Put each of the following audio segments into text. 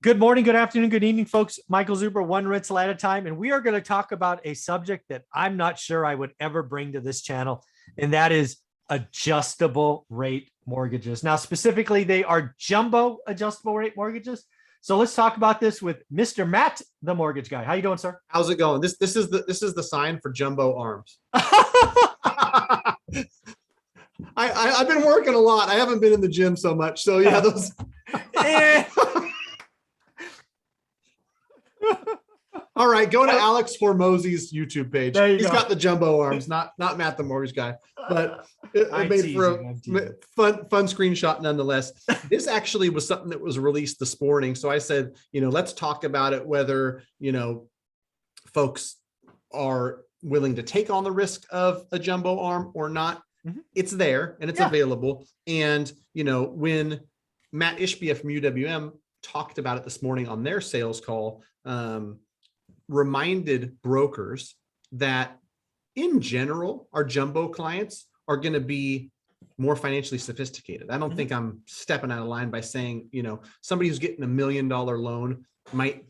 Good morning, good afternoon, good evening, folks. Michael Zuber, one rental at a time. And we are going to talk about a subject that I'm not sure I would ever bring to this channel, and that is adjustable rate mortgages. Now, specifically, they are jumbo adjustable rate mortgages. So let's talk about this with Mr. Matt, the mortgage guy. How you doing, sir? How's it going? This is the sign for jumbo arms. I've been working a lot. I haven't been in the gym so much. So yeah, those. All right, go to Alex Hormozzi's YouTube page. He's got the jumbo arms, not Matt the mortgage guy, but it made for a fun screenshot nonetheless. This actually was something that was released this morning. So I said, let's talk about it, whether, folks are willing to take on the risk of a jumbo arm or not. Mm-hmm. It's there and it's available. And, when Matt Ishbia from UWM talked about it this morning on their sales call, reminded brokers that in general, our jumbo clients are going to be more financially sophisticated. I don't think I'm stepping out of line by saying, somebody who's getting $1 million loan might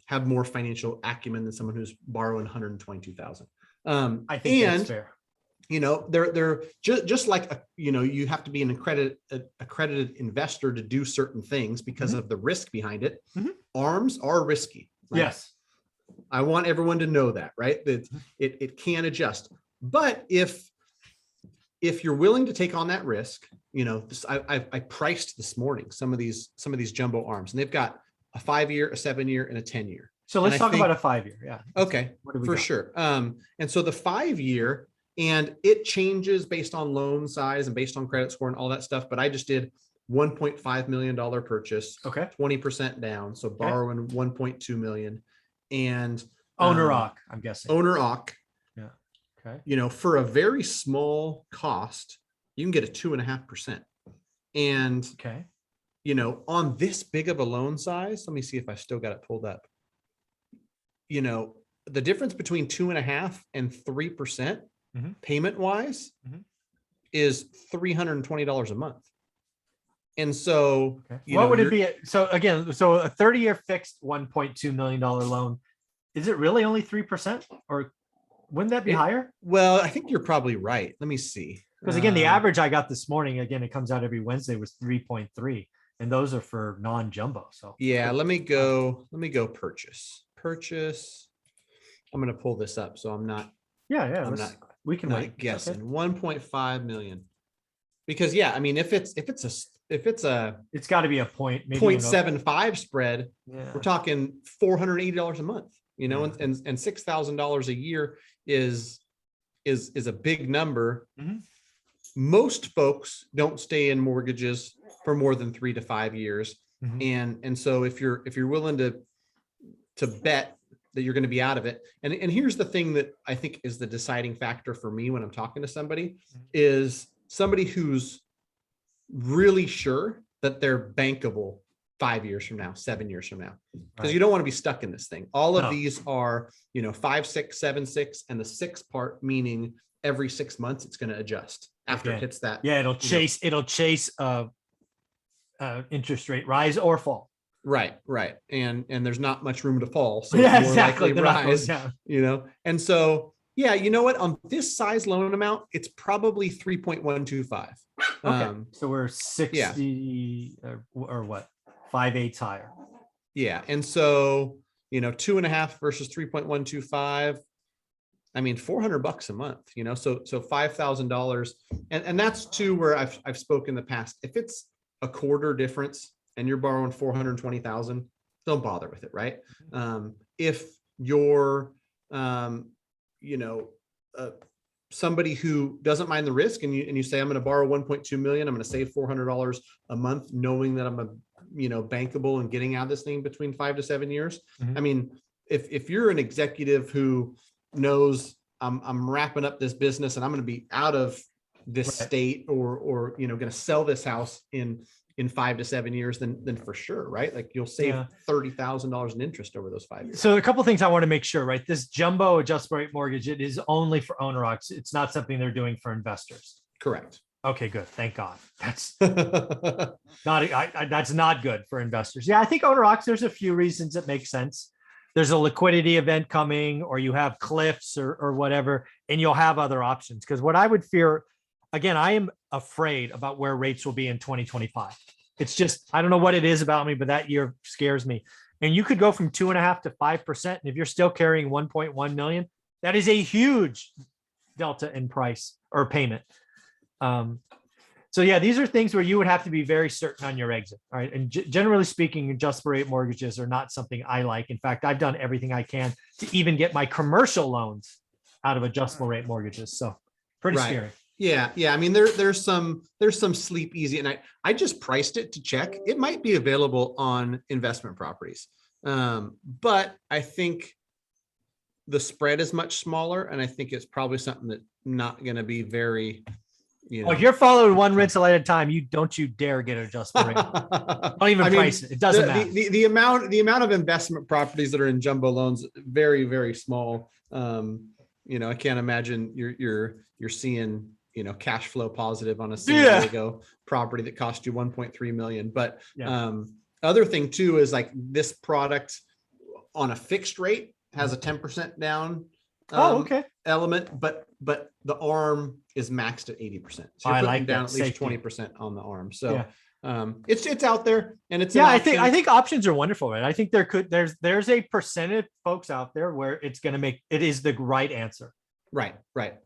have more financial acumen than someone who's borrowing $122,000. I think that's fair. They're just like, you have to be an accredited investor to do certain things because of the risk behind it. Arms are risky. Right? Yes. I want everyone to know that, right? That it can adjust. But if you're willing to take on that risk, I priced this morning some of these jumbo arms, and they've got a 5-year, a 7-year, and a 10-year. So let's talk about a 5-year. Yeah. Okay. For sure. And so the 5-year, and it changes based on loan size and based on credit score and all that stuff. But I just did $1.5 million purchase, 20% down. So borrowing $1.2 million. And owner OC, I'm guessing. Owner OC. Yeah. Okay. For a very small cost, you can get a 2.5%. And on this big of a loan size, let me see if I still got it pulled up. The difference between 2.5% and 3% payment wise is $320 a month. And so what would it be? So again, a 30-year fixed $1.2 million loan, is it really only 3%, or wouldn't that be higher? Well, I think you're probably right. Let me see. Because again, the average I got this morning, again, it comes out every Wednesday, was 3.3, and those are for non-jumbo. So yeah, let me go purchase. I'm going to pull this up. So I'm not, we can wait. Guessing. Okay. 1.5 million. Because it's got to be a point, maybe 0.75 spread. Yeah. We're talking $480 a month, and $6,000 a year is a big number. Most folks don't stay in mortgages for more than 3 to 5 years. And so if you're willing to bet that you're going to be out of it. And here's the thing that I think is the deciding factor for me when I'm talking to somebody is somebody who's really sure that they're bankable 5 years from now, 7 years from now, because you don't want to be stuck in this thing. All of these are, 5, 6, 7, 6, and the 6 part, meaning every 6 months, it's going to adjust after it hits that. Yeah. It'll chase interest rate rise or fall. Right. And there's not much room to fall. So yeah, it's more exactly. Rise, and so, you know what, on this size loan amount, it's probably 3.125. Okay. So we're 60 or what? 5/8 higher. Yeah. And so, 2.5 versus 3.125. I mean, $400 a month, so $5,000. And that's too where I've spoken in the past. If it's a quarter difference and you're borrowing $420,000, don't bother with it. Right. If you're, somebody who doesn't mind the risk and you say, I'm going to borrow 1.2 million, I'm going to save $400 a month, knowing that I'm bankable and getting out of this thing between 5 to 7 years. I mean, if you're an executive who knows I'm wrapping up this business and I'm going to be out of this state or going to sell this house in 5 to 7 years, then for sure, right? Like you'll save $30,000 in interest over those 5 years. So a couple of things I want to make sure, right? This jumbo adjustable rate mortgage, it is only for owner occs. It's not something they're doing for investors. Correct. Okay, good. Thank God. That's that's not good for investors. Yeah, I think owner occupied, there's a few reasons it makes sense. There's a liquidity event coming, or you have cliffs or whatever, and you'll have other options. Because what I would fear, again, I am afraid about where rates will be in 2025. It's just, I don't know what it is about me, but that year scares me. And you could go from 2.5% to 5%. And if you're still carrying 1.1 million, that is a huge delta in price or payment. So yeah, these are things where you would have to be very certain on your exit. All right. And generally speaking, adjustable rate mortgages are not something I like. In fact, I've done everything I can to even get my commercial loans out of adjustable rate mortgages. So pretty scary. Yeah. Yeah. I mean, there's some sleep easy, and I just priced it to check. It might be available on investment properties. But I think the spread is much smaller, and I think it's probably something that's not going to be very, Well, if you're following one rental at a time, you dare get an adjustable rate. Don't even price it. It doesn't matter. The amount of investment properties that are in jumbo loans, very, very small. I can't imagine you're seeing, cash flow positive on a San Diego property that cost you 1.3 million. But other thing too is like this product on a fixed rate has a 10% down element, but the ARM is maxed at 80%. So you're putting down at least 20% on the ARM. So it's out there, and it's I think options are wonderful, right? I think there's a percentage of folks out there where it is the right answer. Right.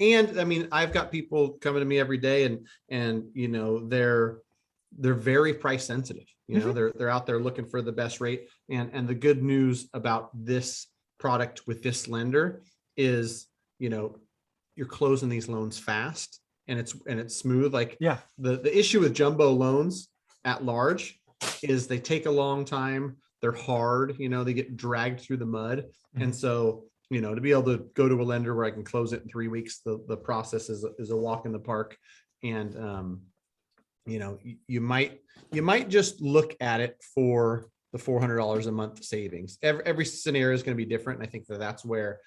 And I mean, I've got people coming to me every day, and they're very price sensitive. They're out there looking for the best rate. And the good news about this product with this lender is, you're closing these loans fast, and it's smooth. Like the issue with jumbo loans at large is they take a long time. They're hard, they get dragged through the mud. And so, to be able to go to a lender where I can close it in 3 weeks, the process is a walk in the park. And, you might just look at it for the $400 a month savings. Every scenario is going to be different. And I think that's where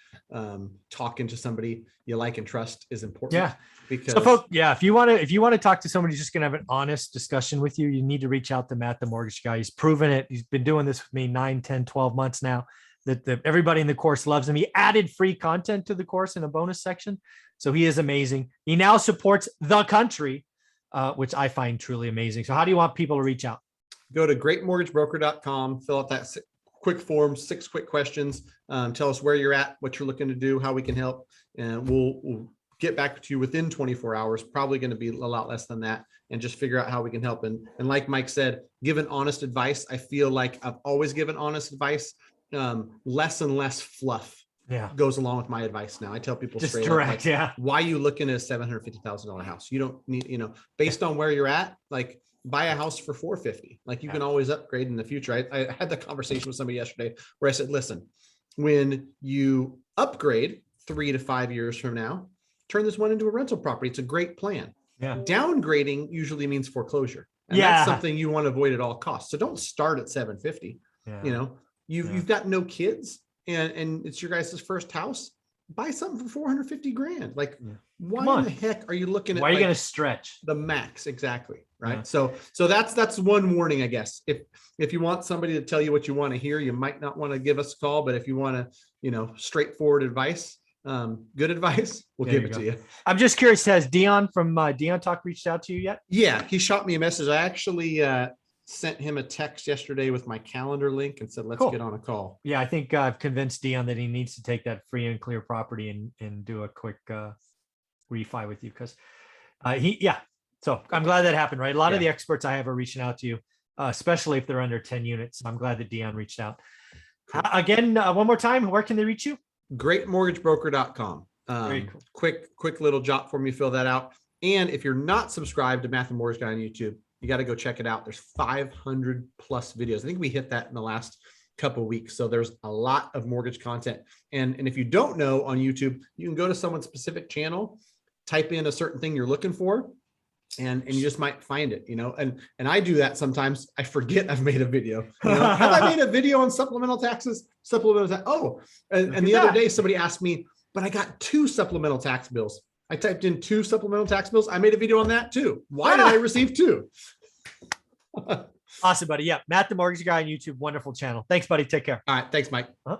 talking to somebody you like and trust is important. Yeah. Because if you want to talk to somebody who's just going to have an honest discussion with you, you need to reach out to Matt, the mortgage guy. He's proven it. He's been doing this with me 9, 10, 12 months now. That everybody in the course loves him. He added free content to the course in a bonus section. So he is amazing. He now supports the country, which I find truly amazing. So how do you want people to reach out? Go to greatmortgagebroker.com, fill out that quick form, 6 quick questions. Tell us where you're at, what you're looking to do, how we can help. And we'll get back to you within 24 hours, probably going to be a lot less than that, and just figure out how we can help. And like Mike said, given honest advice. I feel like I've always given honest advice. Less and less fluff goes along with my advice now. I tell people just straight direct, up, why are you looking at a $750,000 house? You don't need, based on where you're at, like buy a house for $450. Like you can always upgrade in the future. I had the conversation with somebody yesterday where I said, listen, when you upgrade 3 to 5 years from now, turn this one into a rental property. It's a great plan. Downgrading usually means foreclosure. And that's something you want to avoid at all costs. So don't start at 750. You've got no kids and it's your guys' first house. Buy something for $450,000. Like, why in the heck are you looking at? Why are you going to stretch the max? Exactly. Right. So that's one warning, I guess. If you want somebody to tell you what you want to hear, you might not want to give us a call. But if you want to, straightforward advice, good advice, we'll give it to you. I'm just curious, has Dion from Dion Talk reached out to you yet? Yeah, he shot me a message. I actually sent him a text yesterday with my calendar link and said, let's get on a call. Yeah, I think I've convinced Dion that he needs to take that free and clear property and do a quick refi with you, because so I'm glad that happened, right? A lot of the experts I have are reaching out to you, especially if they're under 10 units. I'm glad that Dion reached out. Cool. Again, one more time, where can they reach you? Greatmortgagebroker.com. Very cool. Quick little jot for me, fill that out. And if you're not subscribed to Math and Mortgage Guy on YouTube, you got to go check it out. There's 500 plus videos. I think we hit that in the last couple of weeks. So there's a lot of mortgage content. And if you don't know, on YouTube, you can go to someone's specific channel, type in a certain thing you're looking for, and you just might find it, and I do that sometimes. I forget I've made a video. Have I made a video on supplemental taxes? And the other day somebody asked me, but I got 2 supplemental tax bills. I typed in 2 supplemental tax bills. I made a video on that too. Why did I receive 2? Awesome, buddy. Yeah. Matt, the mortgage guy on YouTube. Wonderful channel. Thanks, buddy. Take care. All right. Thanks, Mike. Uh-huh.